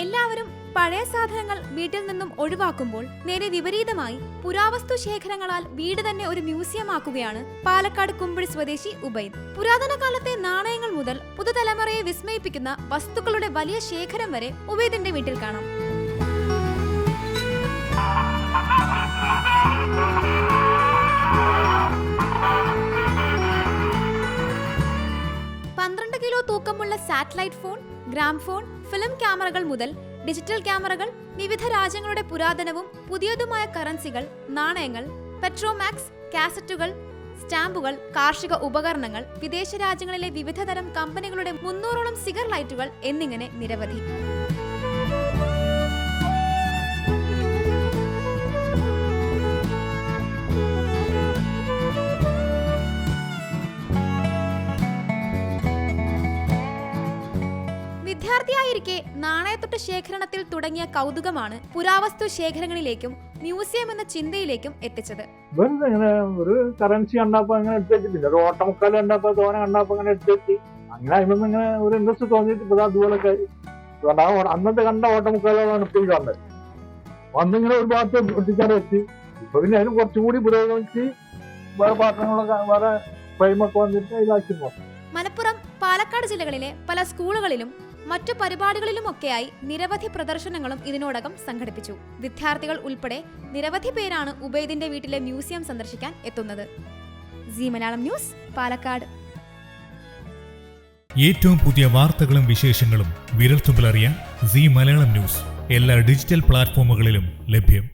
എല്ലാവരും പഴയ സാധനങ്ങൾ വീട്ടിൽ നിന്നും ഒഴിവാക്കുമ്പോൾ നേരെ വിപരീതമായി പുരാവസ്തു ശേഖരങ്ങളാൽ വീട് തന്നെ ഒരു മ്യൂസിയം ആക്കുകയാണ് പാലക്കാട് കുമ്പിടി സ്വദേശി ഉബൈദ്. പുരാതന കാലത്തെ നാണയങ്ങൾ മുതൽ പുതുതലമുറയെ വിസ്മയിപ്പിക്കുന്ന വസ്തുക്കളുടെ വലിയ ശേഖരം വരെ ഉബൈദിന്റെ വീട്ടിൽ കാണാം. കിലോ തൂക്കമുള്ള സാറ്റലൈറ്റ് ഫോൺ, ഗ്രാംഫോൺ, ഫിലിം ക്യാമറകൾ മുതൽ ഡിജിറ്റൽ ക്യാമറകൾ, വിവിധ രാജ്യങ്ങളുടെ പുരാതനവും പുതിയതുമായ കറൻസികൾ, നാണയങ്ങൾ, പെട്രോമാക്സ്, കാസറ്റുകൾ, സ്റ്റാമ്പുകൾ, കാർഷിക ഉപകരണങ്ങൾ, വിദേശ രാജ്യങ്ങളിലെ വിവിധ തരം കമ്പനികളുടെ 300ഓളം സിഗർ ലൈറ്റുകൾ എന്നിങ്ങനെ നിരവധി. വിദ്യാർത്ഥിയായിരിക്കെ നാണയത്തൊട്ട് ശേഖരണത്തിൽ തുടങ്ങിയ കൗതുകമാണ് പുരാവസ്തു ശേഖരങ്ങളിലേക്കും മ്യൂസിയം എന്ന ചിന്തയിലേക്കും എത്തിച്ചത്. ഒരു കറൻസി കണ്ടപ്പോ അങ്ങനെ എടുത്തേക്ക്, പിന്നെ ഒരു ഓട്ടമുക്കാൽ കണ്ടപ്പോ തോന കണ്ടപ്പോ അങ്ങനെ എടുത്തേക്ക്, അങ്ങനെ അതിനൊന്നും ഇങ്ങനെ ഒരു ഇൻട്രസ്റ്റ് തോന്നിയിട്ട് ഇപ്പൊ അതുപോലൊക്കെ അന്നത്തെ കണ്ട ഓട്ടമുക്കാലാണ് ഇപ്പോൾ കാണുന്നത്. അന്നിങ്ങനെ ഒരു ഭാഗത്ത് പൊട്ടിച്ചാൽ വെച്ച്, ഇപ്പൊ പിന്നെ അതിന് കുറച്ചുകൂടി പുരോഗമിച്ച് വേറെ പാത്രങ്ങളൊക്കെ വേറെ ഫ്രെയിമൊക്കെ വന്നിട്ട് ഇതാക്കി നോക്കാം. മലപ്പുറം, പാലക്കാട് ജില്ലകളിലെ പല സ്കൂളുകളിലും മറ്റു പരിപാടികളിലുമൊക്കെയായി നിരവധി പ്രദർശനങ്ങളും ഇതിനോടകം സംഘടിപ്പിച്ചു. വിദ്യാർത്ഥികൾ ഉൾപ്പെടെ നിരവധി പേരാണ് ഉബൈദിന്റെ വീട്ടിലെ മ്യൂസിയം സന്ദർശിക്കാൻ എത്തുന്നത്. സീ മലയാളം ന്യൂസ്, പാലക്കാട്. ഏറ്റവും പുതിയ വാർത്തകളും വിശേഷങ്ങളും വിരൽത്തുമ്പിലറിയാൻ സീ മലയാളം ന്യൂസ് എല്ലാ ഡിജിറ്റൽ പ്ലാറ്റ്ഫോമുകളിലും ലഭ്യം.